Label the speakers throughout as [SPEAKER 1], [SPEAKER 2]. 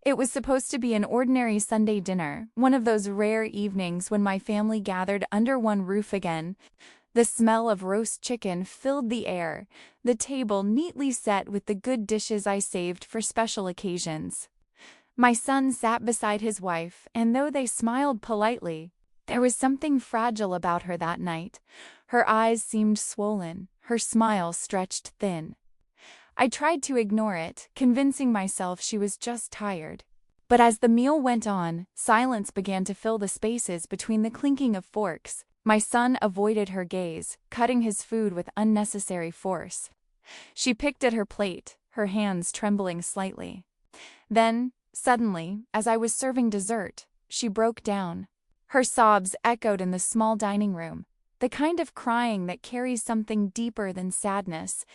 [SPEAKER 1] It was supposed to be an ordinary Sunday dinner, one of those rare evenings when my family gathered under one roof again. The smell of roast chicken filled the air, the table neatly set with the good dishes I saved for special occasions. My son sat beside his wife, and though they smiled politely, there was something fragile about her that night. Her eyes seemed swollen, her smile stretched thin. I tried to ignore it, convincing myself she was just tired. But as the meal went on, silence began to fill the spaces between the clinking of forks. My son avoided her gaze, cutting his food with unnecessary force. She picked at her plate, her hands trembling slightly. Then, suddenly, as I was serving dessert, she broke down. Her sobs echoed in the small dining room, the kind of crying that carries something deeper than sadness.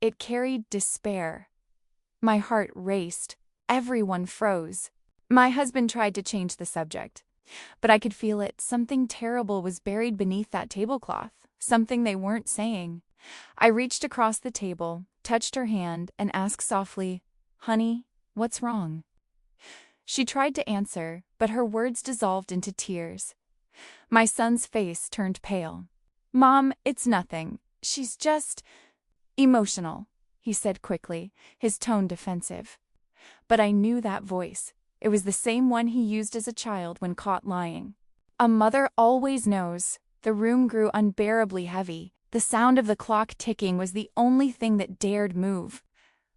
[SPEAKER 1] It carried despair. My heart raced. Everyone froze. My husband tried to change the subject, but I could feel it. Something terrible was buried beneath that tablecloth, something they weren't saying. I reached across the table, touched her hand, and asked softly, "Honey, what's wrong?" She tried to answer, but her words dissolved into tears. My son's face turned pale. "Mom, it's nothing. She's just emotional," he said quickly, his tone defensive. But I knew that voice. It was the same one he used as a child when caught lying. A mother always knows. The room grew unbearably heavy. The sound of the clock ticking was the only thing that dared move.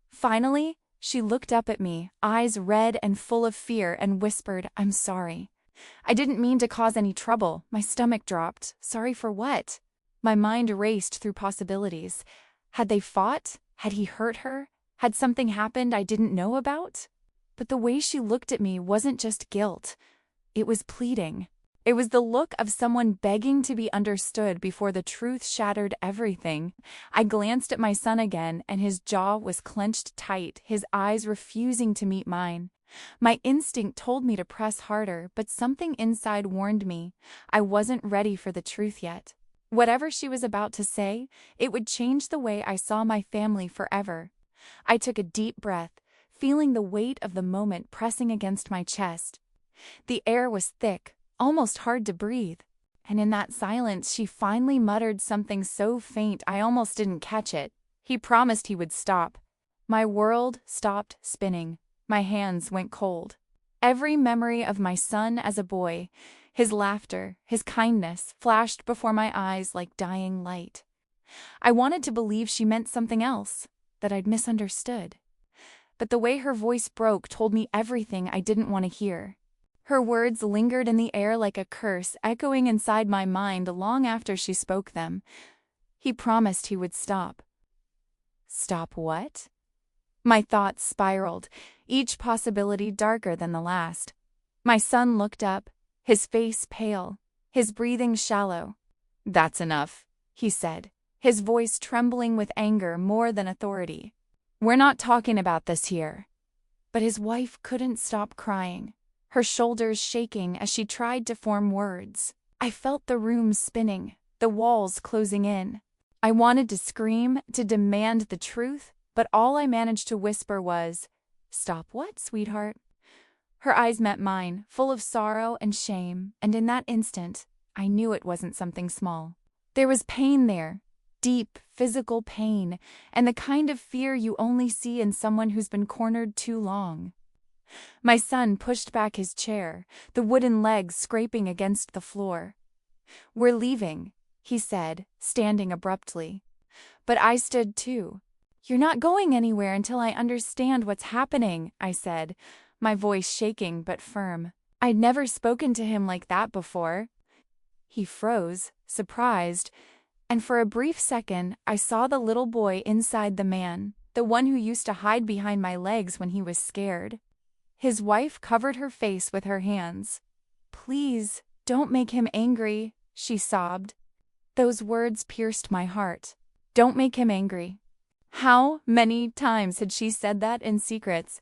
[SPEAKER 1] Finally, she looked up at me, eyes red and full of fear, and whispered, "I'm sorry. I didn't mean to cause any trouble." My stomach dropped. Sorry for what? My mind raced through possibilities. Had they fought? Had he hurt her? Had something happened I didn't know about? But the way she looked at me wasn't just guilt. It was pleading. It was the look of someone begging to be understood before the truth shattered everything. I glanced at my son again, and his jaw was clenched tight, his eyes refusing to meet mine. My instinct told me to press harder, but something inside warned me. I wasn't ready for the truth yet. Whatever she was about to say, it would change the way I saw my family forever. I took a deep breath, feeling the weight of the moment pressing against my chest. The air was thick, almost hard to breathe, and in that silence she finally muttered something so faint I almost didn't catch it. He promised he would stop. My world stopped spinning. My hands went cold. Every memory of my son as a boy, his laughter, his kindness, flashed before my eyes like dying light. I wanted to believe she meant something else, that I'd misunderstood. But the way her voice broke told me everything I didn't want to hear. Her words lingered in the air like a curse, echoing inside my mind long after she spoke them. He promised he would stop. Stop what? My thoughts spiraled, each possibility darker than the last. My son looked up, his face pale, his breathing shallow. "That's enough," he said, his voice trembling with anger more than authority. "We're not talking about this here." But his wife couldn't stop crying, her shoulders shaking as she tried to form words. I felt the room spinning, the walls closing in. I wanted to scream, to demand the truth, but all I managed to whisper was, "Stop what, sweetheart?" Her eyes met mine, full of sorrow and shame, and in that instant, I knew it wasn't something small. There was pain there, deep, physical pain, and the kind of fear you only see in someone who's been cornered too long. My son pushed back his chair, the wooden legs scraping against the floor. "We're leaving," he said, standing abruptly. But I stood too. "You're not going anywhere until I understand what's happening," I said, my voice shaking but firm. I'd never spoken to him like that before. He froze, surprised, and for a brief second I saw the little boy inside the man, the one who used to hide behind my legs when he was scared. His wife covered her face with her hands. "Please, don't make him angry," she sobbed. Those words pierced my heart. Don't make him angry. How many times had she said that in secrets?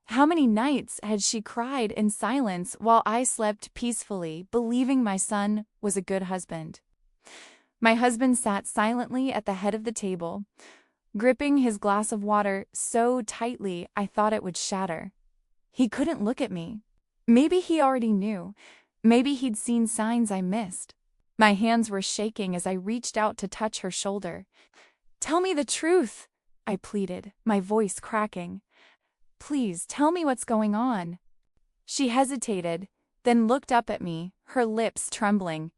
[SPEAKER 1] How many nights had she cried in silence while I slept peacefully, believing my son was a good husband? My husband sat silently at the head of the table, gripping his glass of water so tightly I thought it would shatter. He couldn't look at me. Maybe he already knew. Maybe he'd seen signs I missed. My hands were shaking as I reached out to touch her shoulder. "Tell me the truth," I pleaded, my voice cracking. "Please, tell me what's going on." She hesitated, then looked up at me, her lips trembling.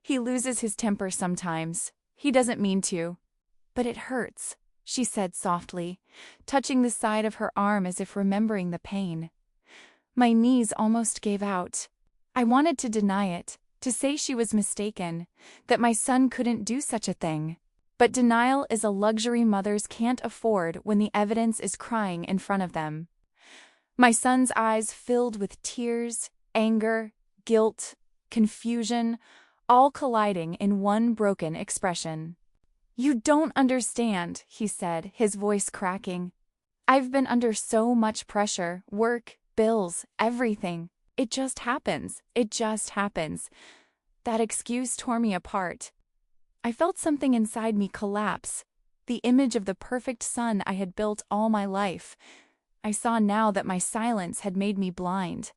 [SPEAKER 1] "He loses his temper sometimes. He doesn't mean to. But it hurts," she said softly, touching the side of her arm as if remembering the pain. My knees almost gave out. I wanted to deny it, to say she was mistaken, that my son couldn't do such a thing. But denial is a luxury mothers can't afford when the evidence is crying in front of them. My son's eyes filled with tears, anger, guilt, confusion, all colliding in one broken expression. "You don't understand," he said, his voice cracking. "I've been under so much pressure, work, bills, everything. It just happens. It just happens." That excuse tore me apart. I felt something inside me collapse, the image of the perfect son I had built all my life. I saw now that my silence had made me blind.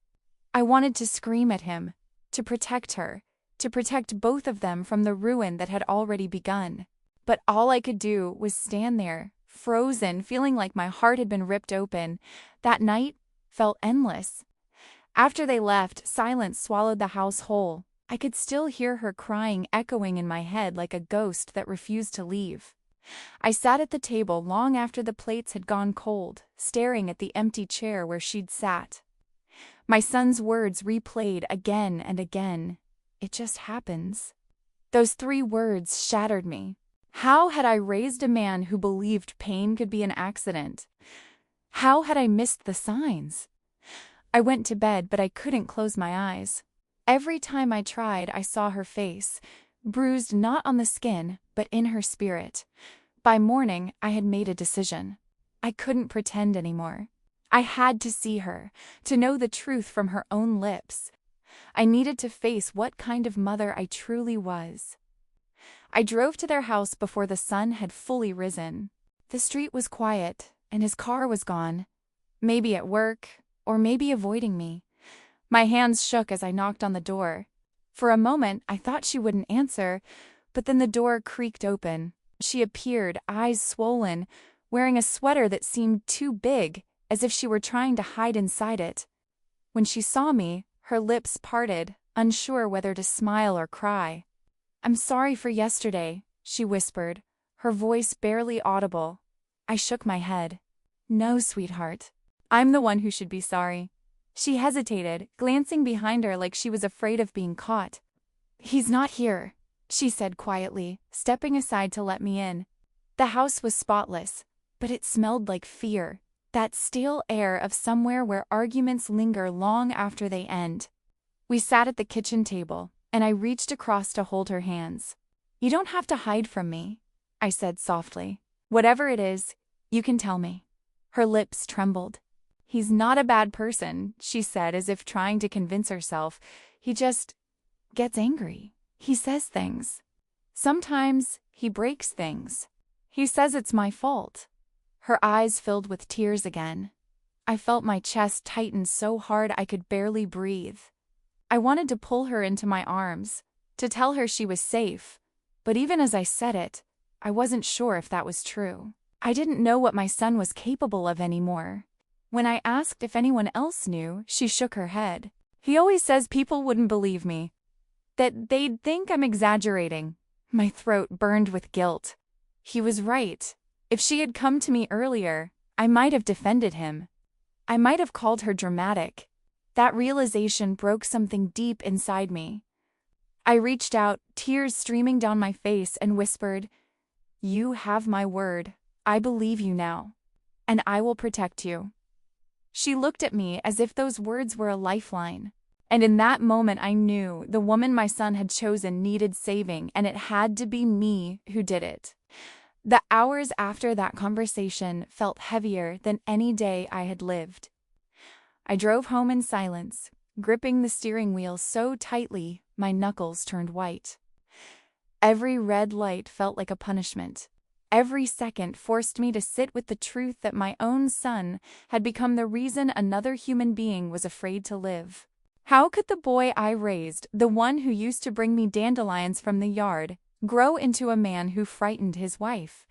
[SPEAKER 1] I wanted to scream at him, to protect her, to protect both of them from the ruin that had already begun. But all I could do was stand there, frozen, feeling like my heart had been ripped open. That night felt endless. After they left, silence swallowed the house whole. I could still hear her crying echoing in my head like a ghost that refused to leave. I sat at the table long after the plates had gone cold, staring at the empty chair where she'd sat. My son's words replayed again and again. "It just happens." Those 3 words shattered me. How had I raised a man who believed pain could be an accident? How had I missed the signs? I went to bed, but I couldn't close my eyes. Every time I tried, I saw her face, bruised not on the skin, but in her spirit. By morning, I had made a decision. I couldn't pretend anymore. I had to see her, to know the truth from her own lips. I needed to face what kind of mother I truly was. I drove to their house before the sun had fully risen. The street was quiet, and his car was gone. Maybe at work, or maybe avoiding me. My hands shook as I knocked on the door. For a moment, I thought she wouldn't answer, but then the door creaked open. She appeared, eyes swollen, wearing a sweater that seemed too big, as if she were trying to hide inside it. When she saw me, her lips parted, unsure whether to smile or cry. "I'm sorry for yesterday," she whispered, her voice barely audible. I shook my head. "No, sweetheart. I'm the one who should be sorry." She hesitated, glancing behind her like she was afraid of being caught. "He's not here," she said quietly, stepping aside to let me in. The house was spotless, but it smelled like fear, that stale air of somewhere where arguments linger long after they end. We sat at the kitchen table, and I reached across to hold her hands. "You don't have to hide from me," I said softly. "Whatever it is, you can tell me." Her lips trembled. "He's not a bad person," she said as if trying to convince herself. "He just gets angry. He says things. Sometimes he breaks things. He says it's my fault." Her eyes filled with tears again. I felt my chest tighten so hard I could barely breathe. I wanted to pull her into my arms, to tell her she was safe, but even as I said it, I wasn't sure if that was true. I didn't know what my son was capable of anymore. When I asked if anyone else knew, she shook her head. "He always says people wouldn't believe me, that they'd think I'm exaggerating." My throat burned with guilt. He was right. If she had come to me earlier, I might have defended him. I might have called her dramatic. That realization broke something deep inside me. I reached out, tears streaming down my face, and whispered, "You have my word. I believe you now. And I will protect you." She looked at me as if those words were a lifeline. And in that moment I knew the woman my son had chosen needed saving, and it had to be me who did it. The hours after that conversation felt heavier than any day I had lived. I drove home in silence, gripping the steering wheel so tightly my knuckles turned white. Every red light felt like a punishment. Every second forced me to sit with the truth that my own son had become the reason another human being was afraid to live. How could the boy I raised, the one who used to bring me dandelions from the yard, grow into a man who frightened his wife?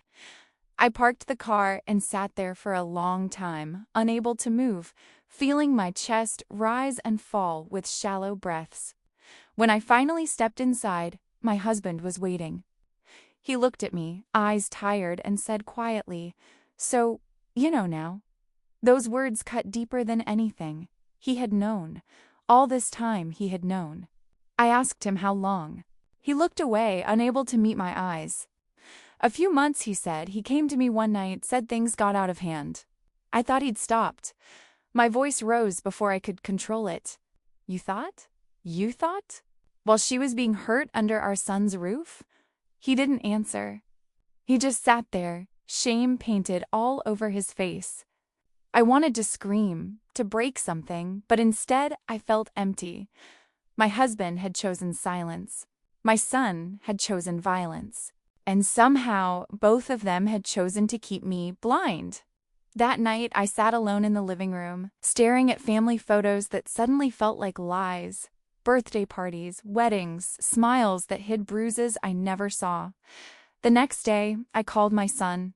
[SPEAKER 1] I parked the car and sat there for a long time, unable to move, feeling my chest rise and fall with shallow breaths. When I finally stepped inside, my husband was waiting. He looked at me, eyes tired, and said quietly, "So, you know now." Those words cut deeper than anything. He had known. All this time he had known. I asked him how long. He looked away, unable to meet my eyes. "A few months," he said. "He came to me one night, said things got out of hand. I thought he'd stopped." My voice rose before I could control it. "You thought? You thought? While she was being hurt under our son's roof?" He didn't answer. He just sat there, shame painted all over his face. I wanted to scream, to break something, but instead I felt empty. My husband had chosen silence. My son had chosen violence. And somehow, both of them had chosen to keep me blind. That night, I sat alone in the living room, staring at family photos that suddenly felt like lies. Birthday parties, weddings, smiles that hid bruises I never saw. The next day, I called my son.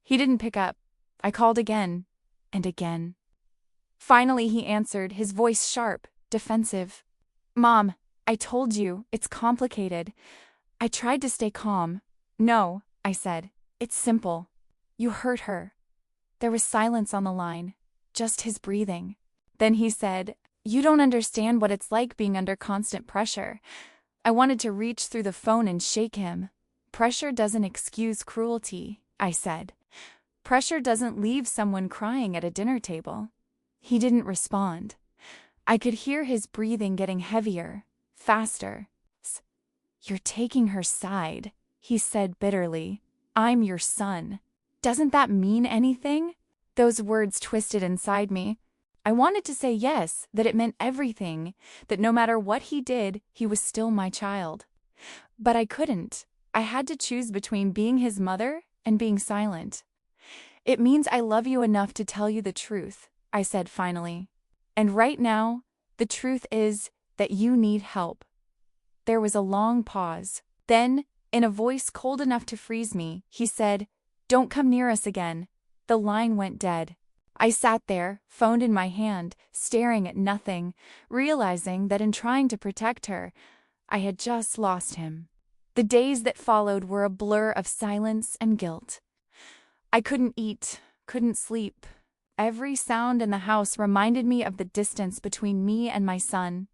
[SPEAKER 1] He didn't pick up. I called again and again. Finally, he answered, his voice sharp, defensive. "Mom, I told you, it's complicated." I tried to stay calm. "No," I said. "It's simple. You hurt her." There was silence on the line, just his breathing. Then he said, "You don't understand what it's like being under constant pressure." I wanted to reach through the phone and shake him. "Pressure doesn't excuse cruelty," I said. "Pressure doesn't leave someone crying at a dinner table." He didn't respond. I could hear his breathing getting heavier, faster. "You're taking her side," he said bitterly. "I'm your son. Doesn't that mean anything?" Those words twisted inside me. I wanted to say yes, that it meant everything, that no matter what he did, he was still my child. But I couldn't. I had to choose between being his mother and being silent. "It means I love you enough to tell you the truth," I said finally. "And right now, the truth is that you need help." There was a long pause. Then, in a voice cold enough to freeze me, he said, "Don't come near us again." The line went dead. I sat there, phone in my hand, staring at nothing, realizing that in trying to protect her, I had just lost him. The days that followed were a blur of silence and guilt. I couldn't eat, couldn't sleep. Every sound in the house reminded me of the distance between me and my son.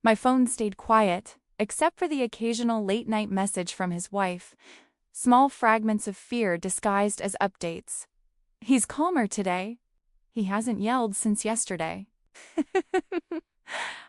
[SPEAKER 1] My phone stayed quiet, except for the occasional late-night message from his wife, small fragments of fear disguised as updates. "He's calmer today. He hasn't yelled since yesterday."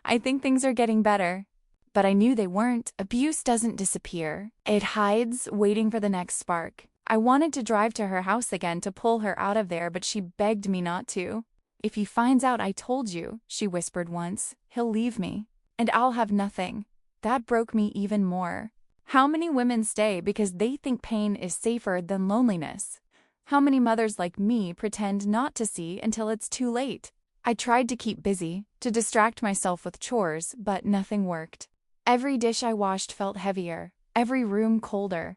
[SPEAKER 1] I think things are getting better. But I knew they weren't. Abuse doesn't disappear. It hides, waiting for the next spark. I wanted to drive to her house again to pull her out of there, but she begged me not to. "If he finds out I told you," she whispered once, "he'll leave me. And I'll have nothing." That broke me even more. How many women stay because they think pain is safer than loneliness? How many mothers like me pretend not to see until it's too late? I tried to keep busy, to distract myself with chores, but nothing worked. Every dish I washed felt heavier, every room colder.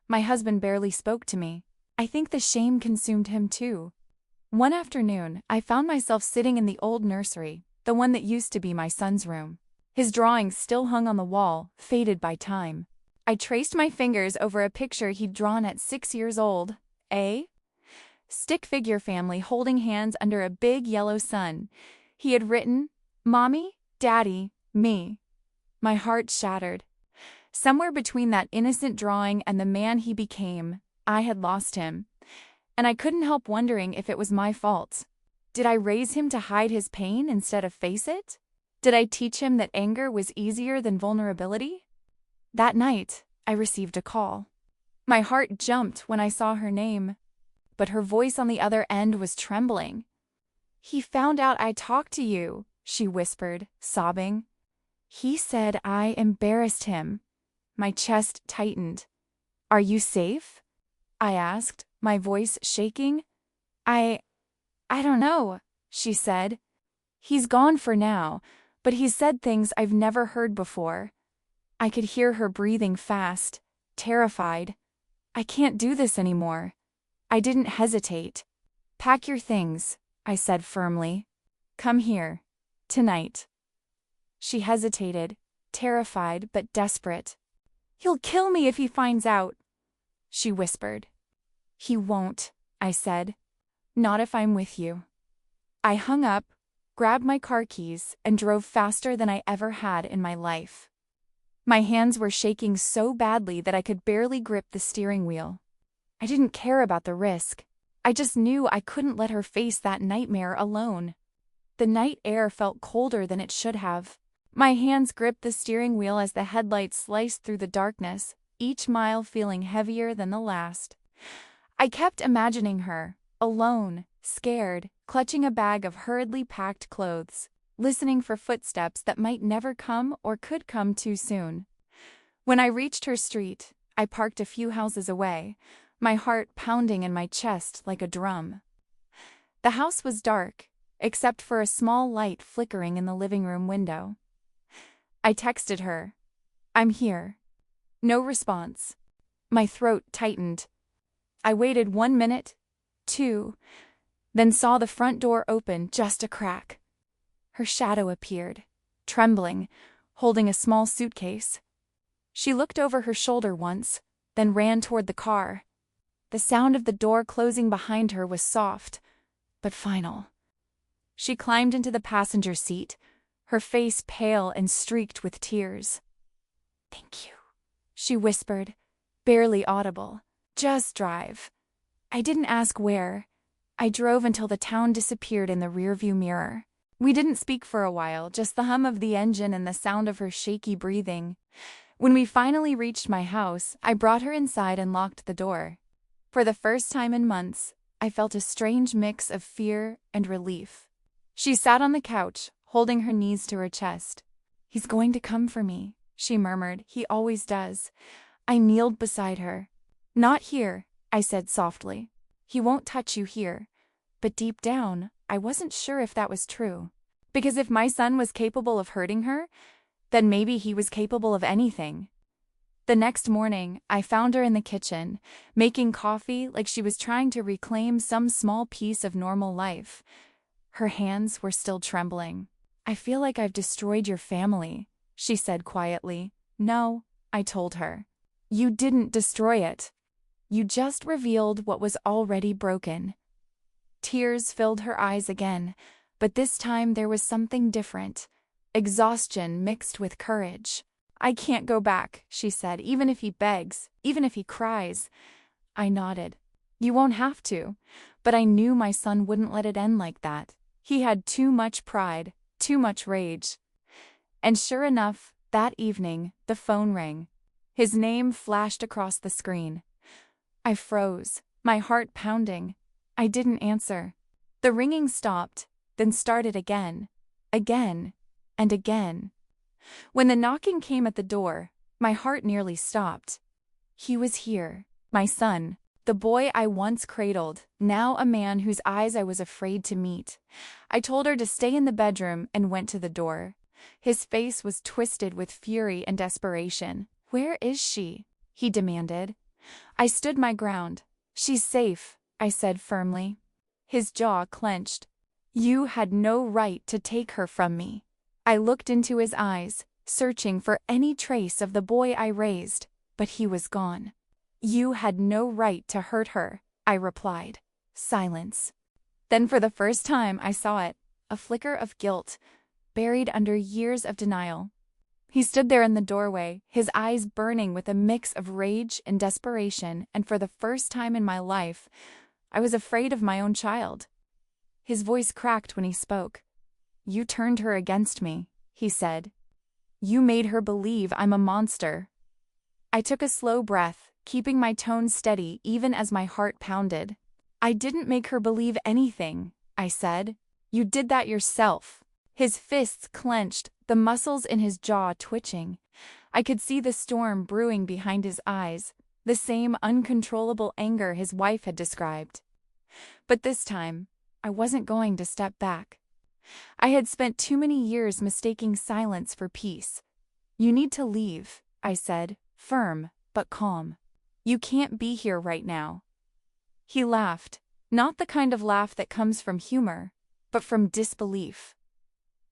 [SPEAKER 1] My husband barely spoke to me. I think the shame consumed him too. One afternoon, I found myself sitting in the old nursery, the one that used to be my son's room. His drawings still hung on the wall, faded by time. I traced my fingers over a picture he'd drawn at 6 years old. Stick figure family holding hands under a big yellow sun. He had written, "Mommy, Daddy, me." My heart shattered. Somewhere between that innocent drawing and the man he became, I had lost him. And I couldn't help wondering if it was my fault. Did I raise him to hide his pain instead of face it? Did I teach him that anger was easier than vulnerability? That night, I received a call. My heart jumped when I saw her name, but her voice on the other end was trembling. "He found out I talked to you," she whispered, sobbing. "He said I embarrassed him." My chest tightened. "Are you safe?" I asked, my voice shaking. I don't know, she said. He's gone for now, but he said things I've never heard before. I could hear her breathing fast, terrified. I can't do this anymore. I didn't hesitate. Pack your things, I said firmly. Come here. Tonight. She hesitated, terrified but desperate. He'll kill me if he finds out, she whispered. He won't, I said. Not if I'm with you. I hung up, grabbed my car keys, and drove faster than I ever had in my life. My hands were shaking so badly that I could barely grip the steering wheel. I didn't care about the risk. I just knew I couldn't let her face that nightmare alone. The night air felt colder than it should have. My hands gripped the steering wheel as the headlights sliced through the darkness, each mile feeling heavier than the last. I kept imagining her, alone, scared, clutching a bag of hurriedly packed clothes, listening for footsteps that might never come or could come too soon. When I reached her street, I parked a few houses away, my heart pounding in my chest like a drum. The house was dark, except for a small light flickering in the living room window. I texted her, "I'm here." No response. My throat tightened. I waited 1 minute, 2, then saw the front door open just a crack. Her shadow appeared, trembling, holding a small suitcase. She looked over her shoulder once, then ran toward the car. The sound of the door closing behind her was soft, but final. She climbed into the passenger seat, her face pale and streaked with tears. "Thank you," she whispered, barely audible. "Just drive." I didn't ask where. I drove until the town disappeared in the rearview mirror. We didn't speak for a while, just the hum of the engine and the sound of her shaky breathing. When we finally reached my house, I brought her inside and locked the door. For the first time in months, I felt a strange mix of fear and relief. She sat on the couch, holding her knees to her chest. "He's going to come for me," she murmured. "He always does." I kneeled beside her. "Not here," I said softly. "He won't touch you here." But deep down, I wasn't sure if that was true. Because if my son was capable of hurting her, then maybe he was capable of anything. The next morning, I found her in the kitchen, making coffee like she was trying to reclaim some small piece of normal life. Her hands were still trembling. "I feel like I've destroyed your family," she said quietly. "No," I told her. "You didn't destroy it. You just revealed what was already broken." Tears filled her eyes again, but this time there was something different. Exhaustion mixed with courage. "I can't go back," she said, "even if he begs, even if he cries." I nodded. "You won't have to." But I knew my son wouldn't let it end like that. He had too much pride, too much rage. And sure enough, that evening, the phone rang. His name flashed across the screen. I froze, my heart pounding. I didn't answer. The ringing stopped, then started again, again, and again. When the knocking came at the door, my heart nearly stopped. He was here, my son, the boy I once cradled, now a man whose eyes I was afraid to meet. I told her to stay in the bedroom and went to the door. His face was twisted with fury and desperation. "Where is she?" he demanded. I stood my ground. "She's safe," I said firmly. His jaw clenched. "You had no right to take her from me." I looked into his eyes, searching for any trace of the boy I raised, but he was gone. "You had no right to hurt her," I replied. Silence. Then for the first time I saw it, a flicker of guilt, buried under years of denial. He stood there in the doorway, his eyes burning with a mix of rage and desperation, and for the first time in my life, I was afraid of my own child. His voice cracked when he spoke. "You turned her against me," he said. "You made her believe I'm a monster." I took a slow breath, keeping my tone steady even as my heart pounded. "I didn't make her believe anything," I said. "You did that yourself." His fists clenched, the muscles in his jaw twitching. I could see the storm brewing behind his eyes. the same uncontrollable anger his wife had described. But this time, I wasn't going to step back. I had spent too many years mistaking silence for peace. "You need to leave," I said, firm but calm. "You can't be here right now." He laughed, not the kind of laugh that comes from humor, but from disbelief.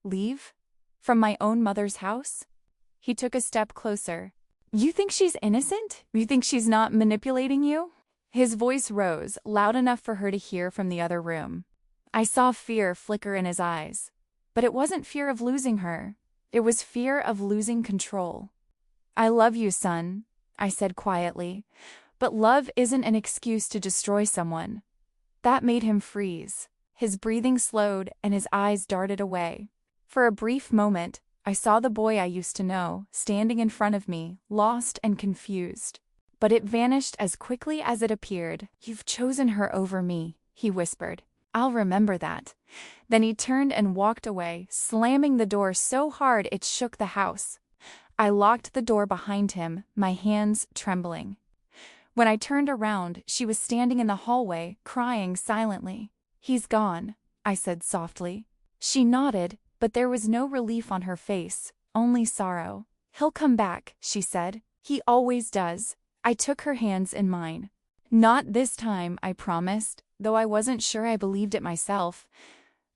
[SPEAKER 1] "Leave? From my own mother's house?" He took a step closer. "You think she's innocent? You think she's not manipulating you?" His voice rose, loud enough for her to hear from the other room. I saw fear flicker in his eyes. But it wasn't fear of losing her. It was fear of losing control. "I love you, son," I said quietly. "But love isn't an excuse to destroy someone." That made him freeze. His breathing slowed and his eyes darted away. For a brief moment, I saw the boy I used to know, standing in front of me, lost and confused. But it vanished as quickly as it appeared. "You've chosen her over me," he whispered. "I'll remember that." Then he turned and walked away, slamming the door so hard it shook the house. I locked the door behind him, my hands trembling. When I turned around, she was standing in the hallway, crying silently. "He's gone," I said softly. She nodded, but there was no relief on her face, only sorrow. "He'll come back," she said. "He always does." I took her hands in mine. "Not this time," I promised, though I wasn't sure I believed it myself.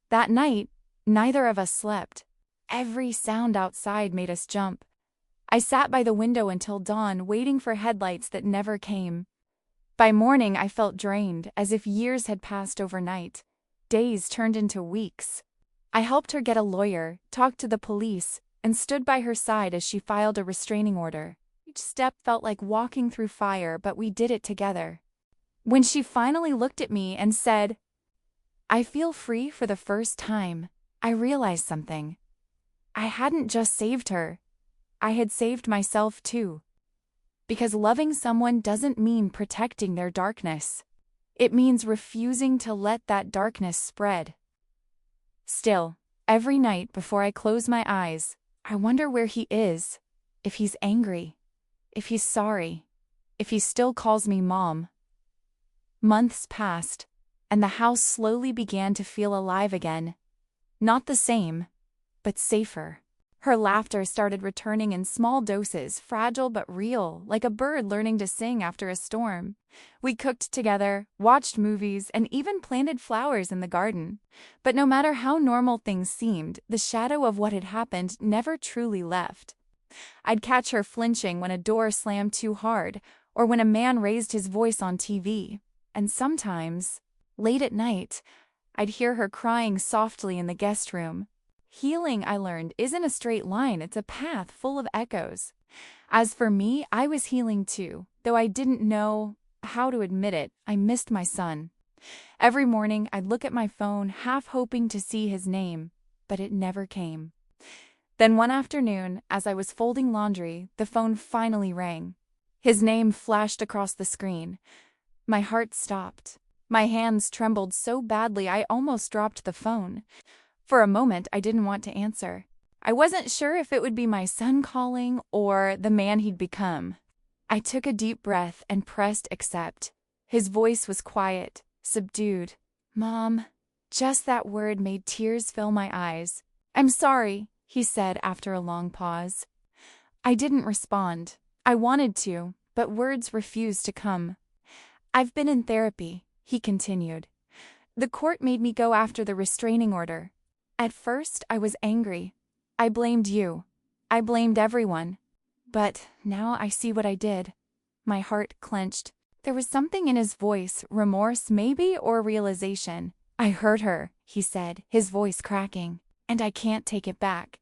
[SPEAKER 1] That night, neither of us slept. Every sound outside made us jump. I sat by the window until dawn, waiting for headlights that never came. By morning, I felt drained, as if years had passed overnight. Days turned into weeks. I helped her get a lawyer, talked to the police, and stood by her side as she filed a restraining order. Each step felt like walking through fire, but we did it together. When she finally looked at me and said, "I feel free for the first time," I realized something. I hadn't just saved her. I had saved myself too. Because loving someone doesn't mean protecting their darkness. It means refusing to let that darkness spread. Still, every night before I close my eyes, I wonder where he is, if he's angry, if he's sorry, if he still calls me Mom. Months passed, and the house slowly began to feel alive again. Not the same, but safer. Her laughter started returning in small doses, fragile but real, like a bird learning to sing after a storm. We cooked together, watched movies, and even planted flowers in the garden. But no matter how normal things seemed, the shadow of what had happened never truly left. I'd catch her flinching when a door slammed too hard, or when a man raised his voice on TV. And sometimes, late at night, I'd hear her crying softly in the guest room. Healing, I learned, isn't a straight line, it's a path full of echoes. As for me, I was healing too, though I didn't know how to admit it. I missed my son. Every morning, I'd look at my phone, half hoping to see his name, but it never came. Then one afternoon, as I was folding laundry, the phone finally rang. His name flashed across the screen. My heart stopped. My hands trembled so badly I almost dropped the phone. For a moment, I didn't want to answer. I wasn't sure if it would be my son calling or the man he'd become. I took a deep breath and pressed accept. His voice was quiet, subdued. "Mom." Just that word made tears fill my eyes. "I'm sorry," he said after a long pause. I didn't respond. I wanted to, but words refused to come. "I've been in therapy," he continued. "The court made me go after the restraining order. At first, I was angry. I blamed you. I blamed everyone. But now I see what I did." My heart clenched. There was something in his voice, remorse maybe, or realization. "I hurt her," he said, his voice cracking, "and I can't take it back."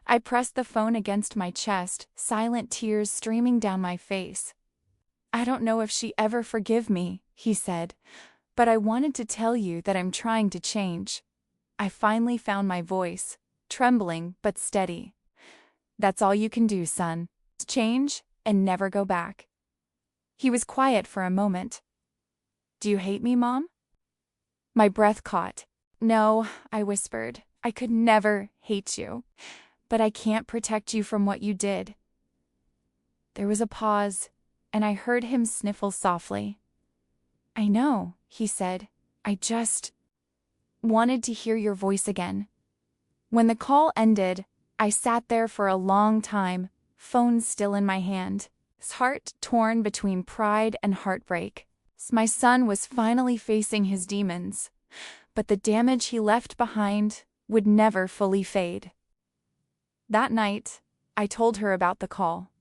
[SPEAKER 1] I pressed the phone against my chest, silent tears streaming down my face. "I don't know if she ever forgive me," he said, "but I wanted to tell you that I'm trying to change." I finally found my voice, trembling but steady. "That's all you can do, son. Change and never go back." He was quiet for a moment. "Do you hate me, Mom?" My breath caught. "No," I whispered. "I could never hate you. But I can't protect you from what you did." There was a pause. and I heard him sniffle softly. "I know," he said. "I just wanted to hear your voice again." When the call ended, I sat there for a long time, phone still in my hand, his heart torn between pride and heartbreak. My son was finally facing his demons, but the damage he left behind would never fully fade. That night, I told her about the call.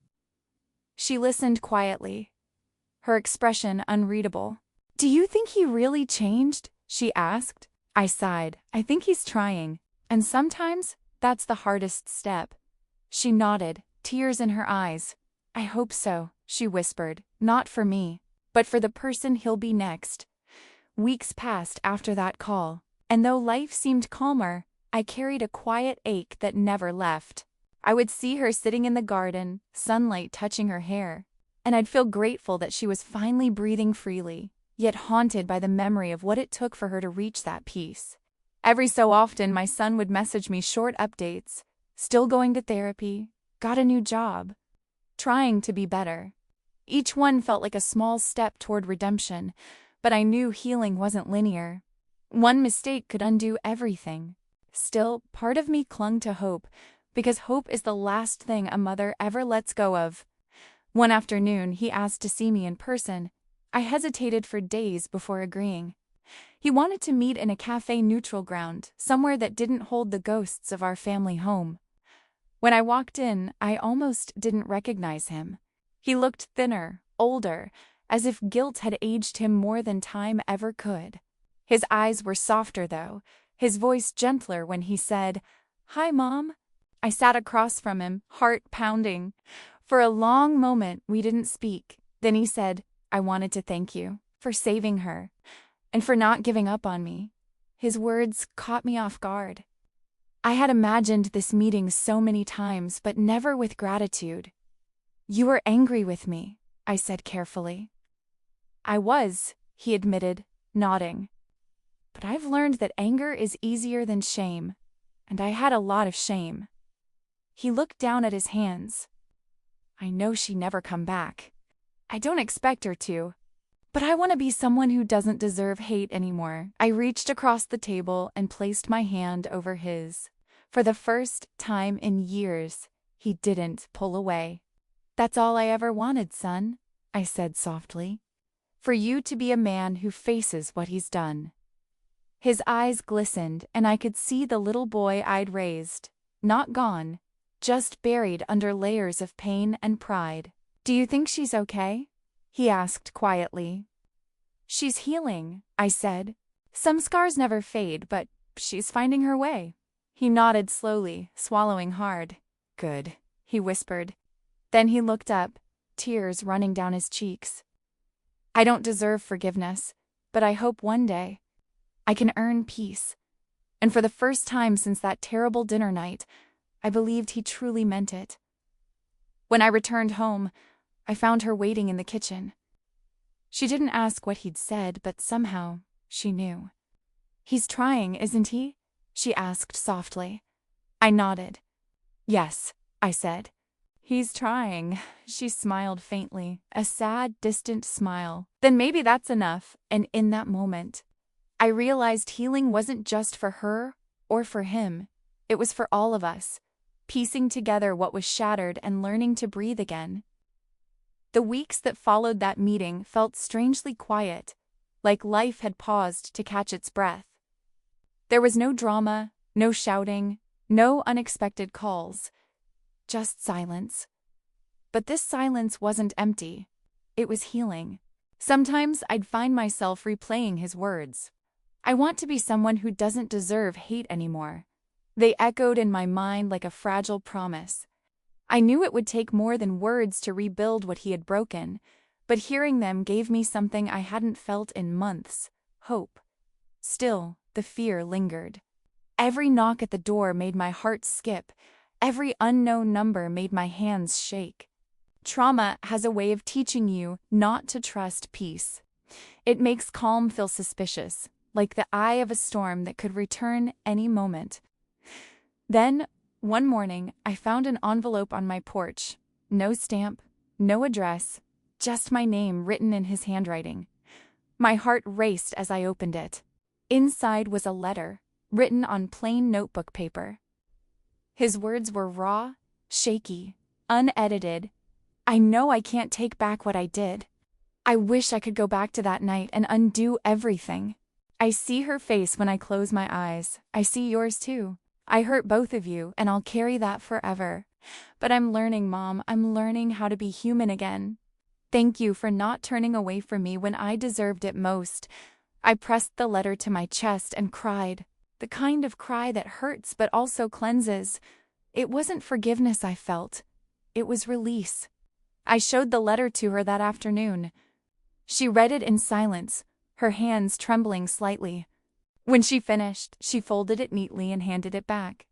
[SPEAKER 1] She listened quietly, her expression unreadable. "Do you think he really changed?" she asked. I sighed. "I think he's trying, and sometimes that's the hardest step." She nodded, tears in her eyes. "I hope so," she whispered, "not for me, but for the person he'll be next." Weeks passed after that call, and though life seemed calmer, I carried a quiet ache that never left. I would see her sitting in the garden, sunlight touching her hair, and I'd feel grateful that she was finally breathing freely, yet haunted by the memory of what it took for her to reach that peace. Every so often, my son would message me short updates: "Still going to therapy, got a new job, trying to be better." Each one felt like a small step toward redemption, but I knew healing wasn't linear. One mistake could undo everything. Still, part of me clung to hope, because hope is the last thing a mother ever lets go of. One afternoon, he asked to see me in person. I hesitated for days before agreeing. He wanted to meet in a cafe neutral ground, somewhere that didn't hold the ghosts of our family home. When I walked in, I almost didn't recognize him. He looked thinner, older, as if guilt had aged him more than time ever could. His eyes were softer, though, his voice gentler when he said, "Hi, Mom." I sat across from him, heart pounding. For a long moment, we didn't speak. Then he said, "I wanted to thank you for saving her and for not giving up on me." His words caught me off guard. I had imagined this meeting so many times, but never with gratitude. "You were angry with me," I said carefully. "I was," he admitted, nodding. "But I've learned that anger is easier than shame, and I had a lot of shame." He looked down at his hands. "I know she'd never come back. I don't expect her to. But I want to be someone who doesn't deserve hate anymore." I reached across the table and placed my hand over his. For the first time in years, he didn't pull away. "That's all I ever wanted, son," I said softly. "For you to be a man who faces what he's done." His eyes glistened, and I could see the little boy I'd raised, not gone, just buried under layers of pain and pride. "Do you think she's okay?" he asked quietly. "She's healing," I said. "Some scars never fade, but she's finding her way." He nodded slowly, swallowing hard. "Good," he whispered. Then he looked up, tears running down his cheeks. "I don't deserve forgiveness, but I hope one day I can earn peace." And for the first time since that terrible dinner night, I believed he truly meant it. When I returned home, I found her waiting in the kitchen. She didn't ask what he'd said, but somehow she knew. "He's trying, isn't he?" she asked softly. I nodded. "Yes," I said. "He's trying," she smiled faintly, a sad, distant smile. "Then maybe that's enough." And in that moment, I realized healing wasn't just for her or for him. It was for all of us, piecing together what was shattered and learning to breathe again. The weeks that followed that meeting felt strangely quiet, like life had paused to catch its breath. There was no drama, no shouting, no unexpected calls, just silence. But this silence wasn't empty. It was healing. Sometimes I'd find myself replaying his words. "I want to be someone who doesn't deserve hate anymore." They echoed in my mind like a fragile promise. I knew it would take more than words to rebuild what he had broken, but hearing them gave me something I hadn't felt in months: hope. Still, the fear lingered. Every knock at the door made my heart skip. Every unknown number made my hands shake. Trauma has a way of teaching you not to trust peace. It makes calm feel suspicious, like the eye of a storm that could return any moment. Then, one morning, I found an envelope on my porch. No stamp, no address, just my name written in his handwriting. My heart raced as I opened it. Inside was a letter, written on plain notebook paper. His words were raw, shaky, unedited. I know I can't take back what I did. I wish I could go back to that night and undo everything. I see her face when I close my eyes. I see yours too. I hurt both of you, and I'll carry that forever. But I'm learning, Mom. I'm learning how to be human again. Thank you for not turning away from me when I deserved it most. I pressed the letter to my chest and cried. The kind of cry that hurts but also cleanses. It wasn't forgiveness I felt. It was release. I showed the letter to her that afternoon. She read it in silence, her hands trembling slightly. When she finished, she folded it neatly and handed it back.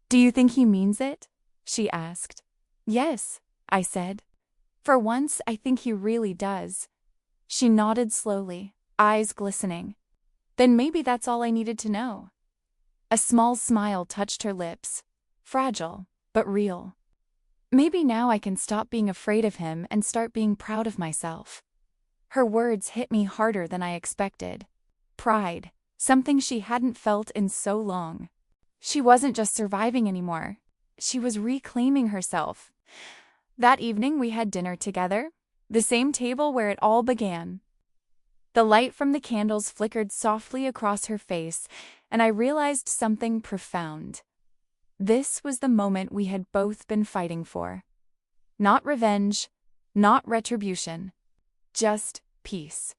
[SPEAKER 1] "Do you think he means it?" she asked. "Yes," I said. "For once, I think he really does." She nodded slowly, eyes glistening. Then maybe that's all I needed to know. A small smile touched her lips, fragile, but real. Maybe now I can stop being afraid of him and start being proud of myself. Her words hit me harder than I expected. Pride, something she hadn't felt in so long. She wasn't just surviving anymore. She was reclaiming herself. That evening we had dinner together, the same table where it all began. The light from the candles flickered softly across her face, and I realized something profound. This was the moment we had both been fighting for. Not revenge, not retribution, just peace.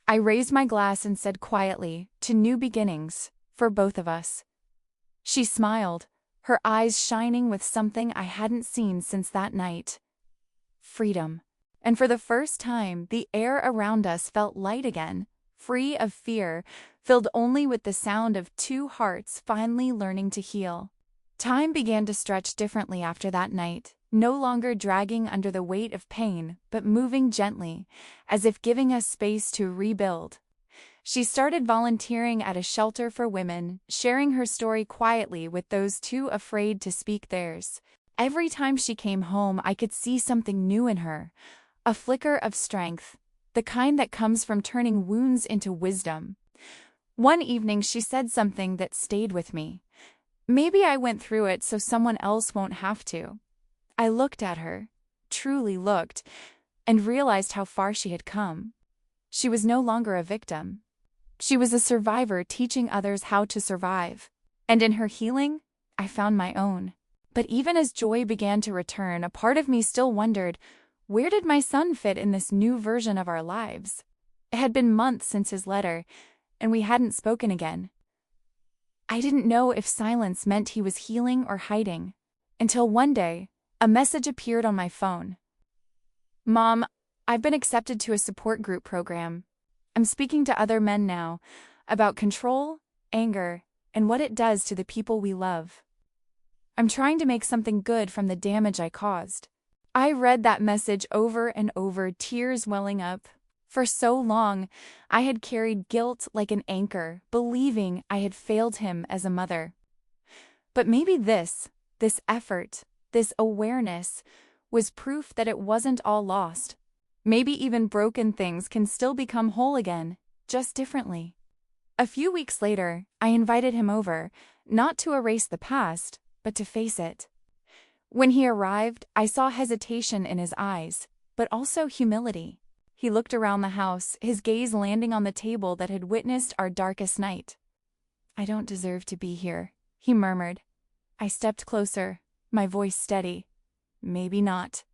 [SPEAKER 1] I raised my glass and said quietly, "To new beginnings, for both of us." She smiled, her eyes shining with something I hadn't seen since that night. Freedom. And for the first time, the air around us felt light again, free of fear, filled only with the sound of two hearts finally learning to heal. Time began to stretch differently after that night, no longer dragging under the weight of pain, but moving gently, as if giving us space to rebuild. She started volunteering at a shelter for women, sharing her story quietly with those too afraid to speak theirs. Every time she came home, I could see something new in her, a flicker of strength, the kind that comes from turning wounds into wisdom. One evening she said something that stayed with me. Maybe I went through it so someone else won't have to. I looked at her, truly looked, and realized how far she had come. She was no longer a victim. She was a survivor teaching others how to survive. And in her healing, I found my own. But even as joy began to return, a part of me still wondered, where did my son fit in this new version of our lives? It had been months since his letter, and we hadn't spoken again. I didn't know if silence meant he was healing or hiding, until one day, a message appeared on my phone. "Mom, I've been accepted to a support group program. I'm speaking to other men now about control, anger, and what it does to the people we love. I'm trying to make something good from the damage I caused." I read that message over and over, tears welling up. For so long, I had carried guilt like an anchor, believing I had failed him as a mother. But maybe this effort, this awareness, was proof that it wasn't all lost. Maybe even broken things can still become whole again, just differently. A few weeks later, I invited him over, not to erase the past, but to face it. When he arrived, I saw hesitation in his eyes, but also humility. He looked around the house, his gaze landing on the table that had witnessed our darkest night. "I don't deserve to be here," he murmured. I stepped closer, my voice steady. "Maybe not.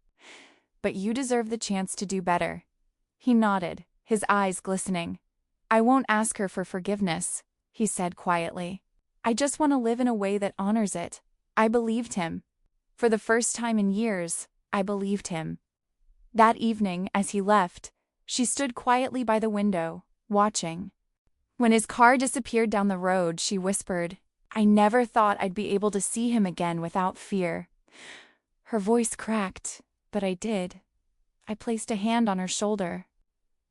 [SPEAKER 1] But you deserve the chance to do better." He nodded, his eyes glistening. "I won't ask her for forgiveness," he said quietly. "I just want to live in a way that honors it." I believed him. For the first time in years, I believed him. That evening, as he left, she stood quietly by the window, watching. When his car disappeared down the road, she whispered, "I never thought I'd be able to see him again without fear." Her voice cracked, but I did. I placed a hand on her shoulder.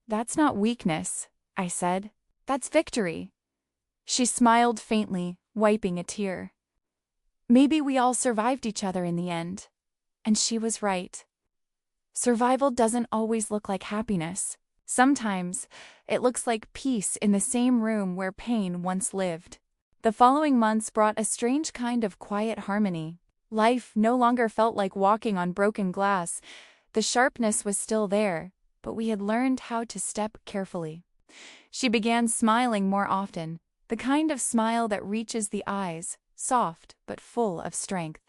[SPEAKER 1] "That's not weakness," I said. "That's victory." She smiled faintly, wiping a tear. Maybe we all survived each other in the end. And she was right. Survival doesn't always look like happiness. Sometimes, it looks like peace in the same room where pain once lived. The following months brought a strange kind of quiet harmony. Life no longer felt like walking on broken glass. The sharpness was still there, but we had learned how to step carefully. She began smiling more often, the kind of smile that reaches the eyes, soft but full of strength.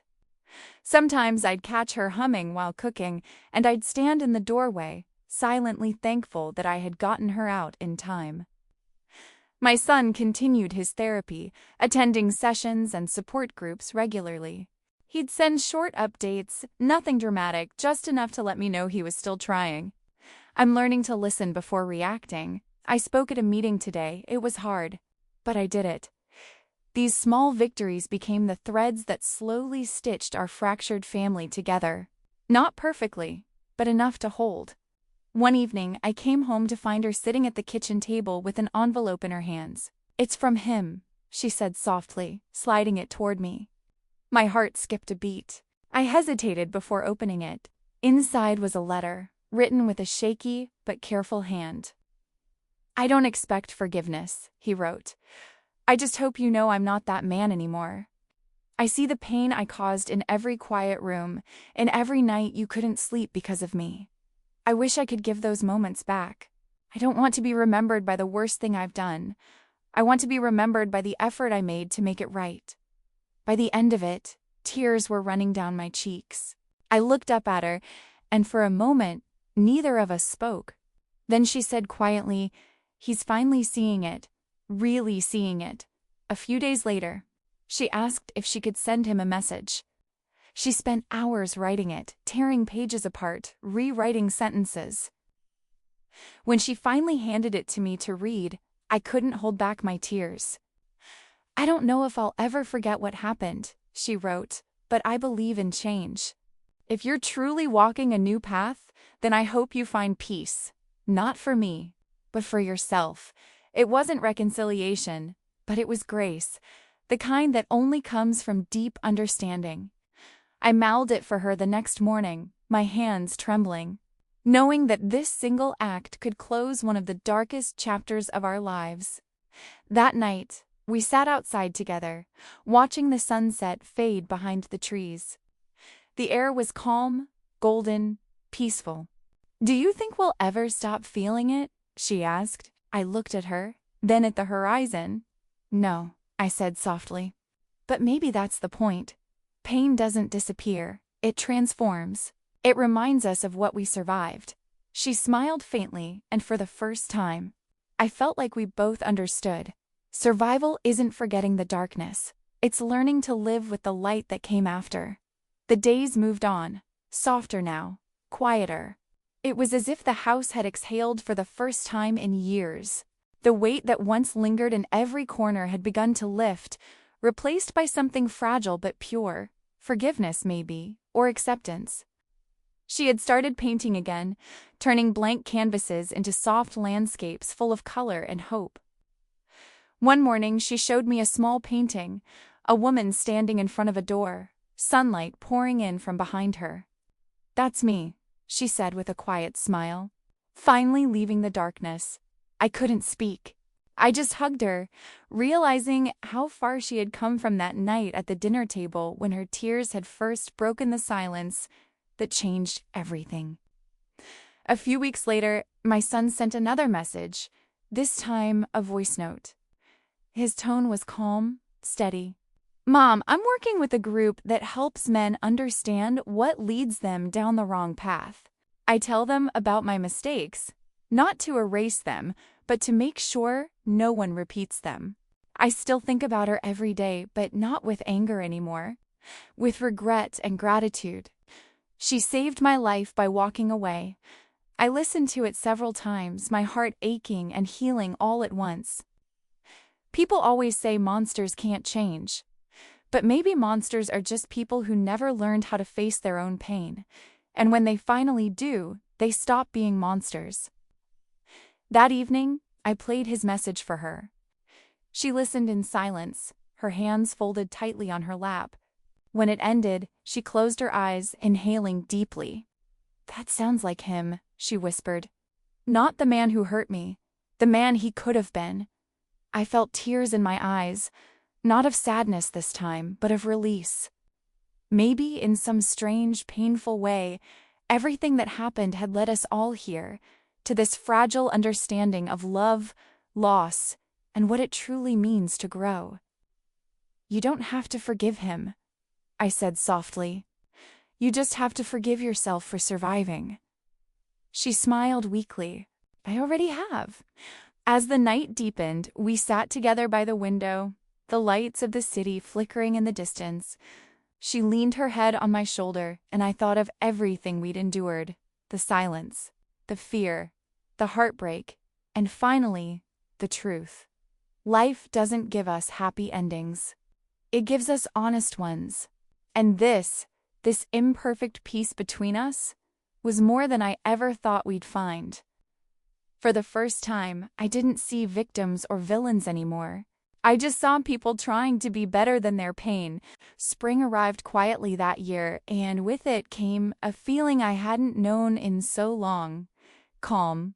[SPEAKER 1] Sometimes I'd catch her humming while cooking, and I'd stand in the doorway, silently thankful that I had gotten her out in time. My son continued his therapy, attending sessions and support groups regularly. He'd send short updates, nothing dramatic, just enough to let me know he was still trying. I'm learning to listen before reacting. I spoke at a meeting today. It was hard, but I did it. These small victories became the threads that slowly stitched our fractured family together. Not perfectly, but enough to hold. One evening, I came home to find her sitting at the kitchen table with an envelope in her hands. "It's from him," she said softly, sliding it toward me. My heart skipped a beat. I hesitated before opening it. Inside was a letter, written with a shaky but careful hand. "I don't expect forgiveness," he wrote. "I just hope you know I'm not that man anymore. I see the pain I caused in every quiet room, in every night you couldn't sleep because of me. I wish I could give those moments back. I don't want to be remembered by the worst thing I've done. I want to be remembered by the effort I made to make it right." By the end of it, tears were running down my cheeks. I looked up at her, and for a moment, neither of us spoke. Then she said quietly, "He's finally seeing it, really seeing it." A few days later, she asked if she could send him a message. She spent hours writing it, tearing pages apart, rewriting sentences. When she finally handed it to me to read, I couldn't hold back my tears. "I don't know if I'll ever forget what happened," she wrote, "but I believe in change. If you're truly walking a new path, then I hope you find peace. Not for me, but for yourself." It wasn't reconciliation, but it was grace, the kind that only comes from deep understanding. I mouthed it for her the next morning, my hands trembling, knowing that this single act could close one of the darkest chapters of our lives. That night, we sat outside together, watching the sunset fade behind the trees. The air was calm, golden, peaceful. "Do you think we'll ever stop feeling it?" she asked. I looked at her, then at the horizon. "No," I said softly. "But maybe that's the point. Pain doesn't disappear, it transforms. It reminds us of what we survived." She smiled faintly, and for the first time, I felt like we both understood. Survival isn't forgetting the darkness. It's learning to live with the light that came after. The days moved on, softer now, quieter. It was as if the house had exhaled for the first time in years. The weight that once lingered in every corner had begun to lift, replaced by something fragile but pure, forgiveness maybe, or acceptance. She had started painting again, turning blank canvases into soft landscapes full of color and hope. One morning she showed me a small painting, a woman standing in front of a door, sunlight pouring in from behind her. "That's me," she said with a quiet smile, finally leaving the darkness. I couldn't speak. I just hugged her, realizing how far she had come from that night at the dinner table when her tears had first broken the silence that changed everything. A few weeks later, my son sent another message, this time a voice note. His tone was calm, steady. "Mom, I'm working with a group that helps men understand what leads them down the wrong path. I tell them about my mistakes, not to erase them, but to make sure no one repeats them. I still think about her every day, but not with anger anymore, with regret and gratitude. She saved my life by walking away. I listened to it several times, my heart aching and healing all at once. People always say monsters can't change. But maybe monsters are just people who never learned how to face their own pain. And when they finally do, they stop being monsters." That evening, I played his message for her. She listened in silence, her hands folded tightly on her lap. When it ended, she closed her eyes, inhaling deeply. That sounds like him, she whispered. Not the man who hurt me, the man he could have been. I felt tears in my eyes, not of sadness this time, but of release. Maybe in some strange, painful way, everything that happened had led us all here, to this fragile understanding of love, loss, and what it truly means to grow. You don't have to forgive him, I said softly. You just have to forgive yourself for surviving. She smiled weakly. I already have. As the night deepened, we sat together by the window, the lights of the city flickering in the distance. She leaned her head on my shoulder, and I thought of everything we'd endured, the silence, the fear, the heartbreak, and finally, the truth. Life doesn't give us happy endings. It gives us honest ones. And this imperfect peace between us, was more than I ever thought we'd find. For the first time, I didn't see victims or villains anymore. I just saw people trying to be better than their pain. Spring arrived quietly that year, and with it came a feeling I hadn't known in so long. Calm.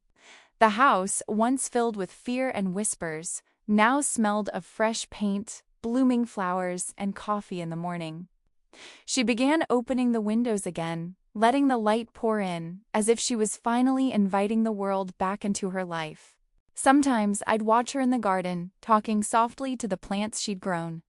[SPEAKER 1] The house, once filled with fear and whispers, now smelled of fresh paint, blooming flowers, and coffee in the morning. She began opening the windows again, letting the light pour in, as if she was finally inviting the world back into her life. Sometimes I'd watch her in the garden, talking softly to the plants she'd grown.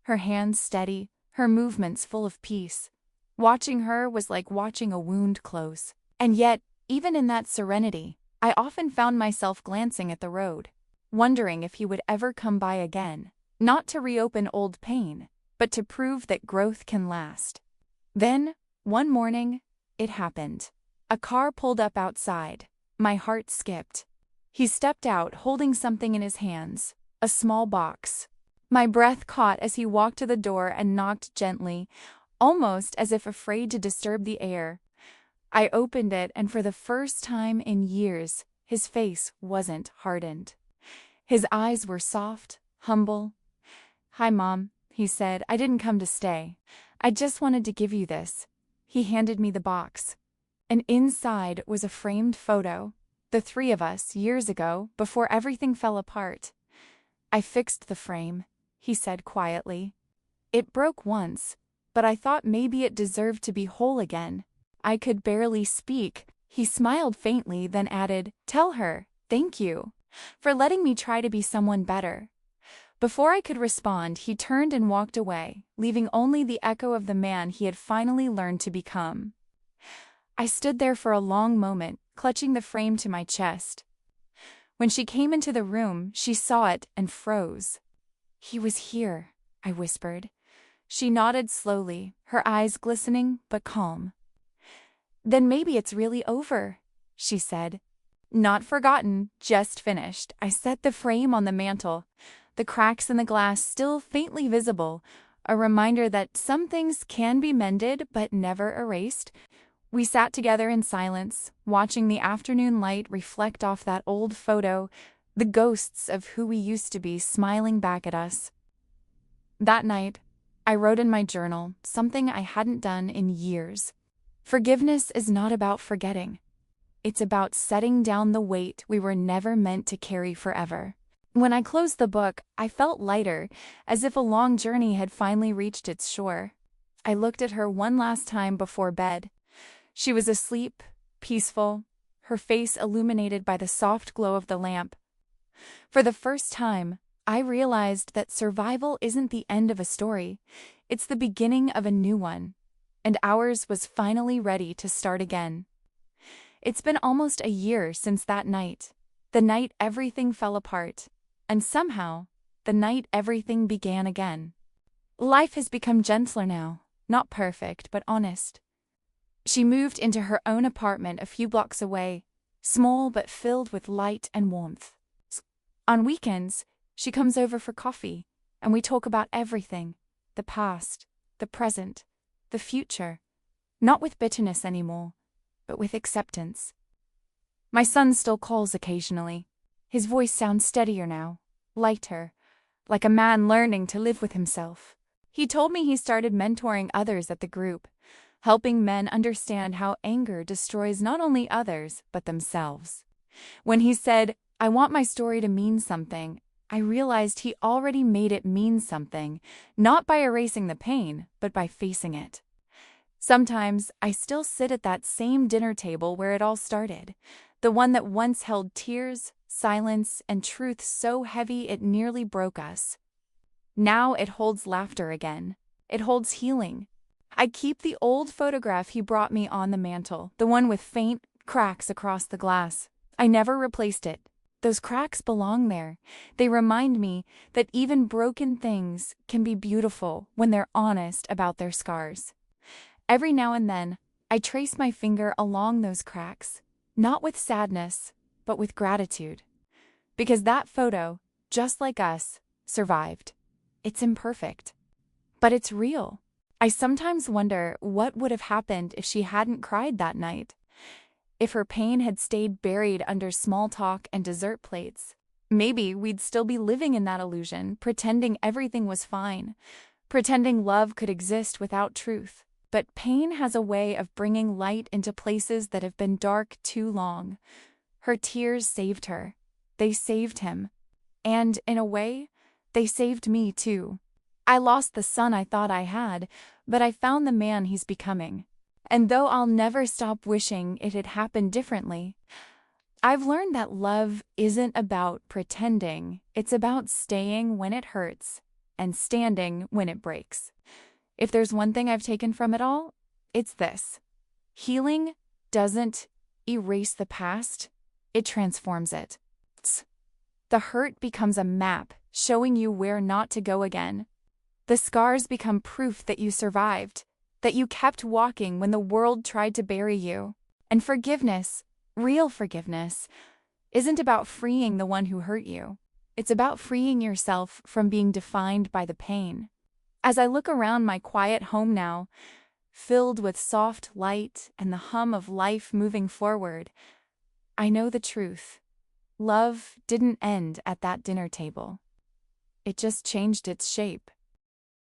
[SPEAKER 1] Her hands steady, her movements full of peace. Watching her was like watching a wound close. And yet, even in that serenity, I often found myself glancing at the road, wondering if he would ever come by again, not to reopen old pain, but to prove that growth can last. Then, one morning, it happened. A car pulled up outside. My heart skipped. He stepped out holding something in his hands, a small box. My breath caught as he walked to the door and knocked gently, almost as if afraid to disturb the air. I opened it, and for the first time in years, his face wasn't hardened. His eyes were soft, humble. "Hi, Mom," he said. "I didn't come to stay. I just wanted to give you this." He handed me the box. And inside was a framed photo. The three of us, years ago, before everything fell apart. "I fixed the frame," he said quietly. "It broke once, but I thought maybe it deserved to be whole again." I could barely speak. He smiled faintly, then added, "Tell her, thank you, for letting me try to be someone better." Before I could respond, he turned and walked away, leaving only the echo of the man he had finally learned to become. I stood there for a long moment, clutching the frame to my chest. When she came into the room, she saw it and froze. "He was here," I whispered. She nodded slowly, her eyes glistening but calm. "Then maybe it's really over," she said. "Not forgotten, just finished." I set the frame on the mantel, the cracks in the glass still faintly visible, a reminder that some things can be mended but never erased. We sat together in silence, watching the afternoon light reflect off that old photo, the ghosts of who we used to be smiling back at us. That night, I wrote in my journal something I hadn't done in years. Forgiveness is not about forgetting. It's about setting down the weight we were never meant to carry forever. When I closed the book, I felt lighter, as if a long journey had finally reached its shore. I looked at her one last time before bed. She was asleep, peaceful, her face illuminated by the soft glow of the lamp. For the first time, I realized that survival isn't the end of a story, it's the beginning of a new one, and ours was finally ready to start again. It's been almost a year since that night, the night everything fell apart, and somehow, the night everything began again. Life has become gentler now, not perfect, but honest. She moved into her own apartment a few blocks away, small but filled with light and warmth. On weekends, she comes over for coffee, and we talk about everything, the past, the present, the future, not with bitterness anymore, but with acceptance. My son still calls occasionally. His voice sounds steadier now, lighter, like a man learning to live with himself. He told me he started mentoring others at the group, helping men understand how anger destroys not only others, but themselves. When he said, "I want my story to mean something," I realized he already made it mean something, not by erasing the pain, but by facing it. Sometimes I still sit at that same dinner table where it all started, the one that once held tears, silence, and truth so heavy it nearly broke us. Now it holds laughter again. It holds healing. I keep the old photograph he brought me on the mantel, the one with faint cracks across the glass. I never replaced it. Those cracks belong there. They remind me that even broken things can be beautiful when they're honest about their scars. Every now and then, I trace my finger along those cracks, not with sadness, but with gratitude. Because that photo, just like us, survived. It's imperfect, but it's real. I sometimes wonder what would have happened if she hadn't cried that night. If her pain had stayed buried under small talk and dessert plates. Maybe we'd still be living in that illusion, pretending everything was fine, pretending love could exist without truth. But pain has a way of bringing light into places that have been dark too long. Her tears saved her. They saved him. And, in a way, they saved me too. I lost the son I thought I had, but I found the man he's becoming. And though I'll never stop wishing it had happened differently, I've learned that love isn't about pretending. It's about staying when it hurts and standing when it breaks. If there's one thing I've taken from it all, it's this. Healing doesn't erase the past, it transforms it. The hurt becomes a map showing you where not to go again. The scars become proof that you survived, that you kept walking when the world tried to bury you. And forgiveness, real forgiveness, isn't about freeing the one who hurt you. It's about freeing yourself from being defined by the pain. As I look around my quiet home now, filled with soft light and the hum of life moving forward, I know the truth. Love didn't end at that dinner table. It just changed its shape.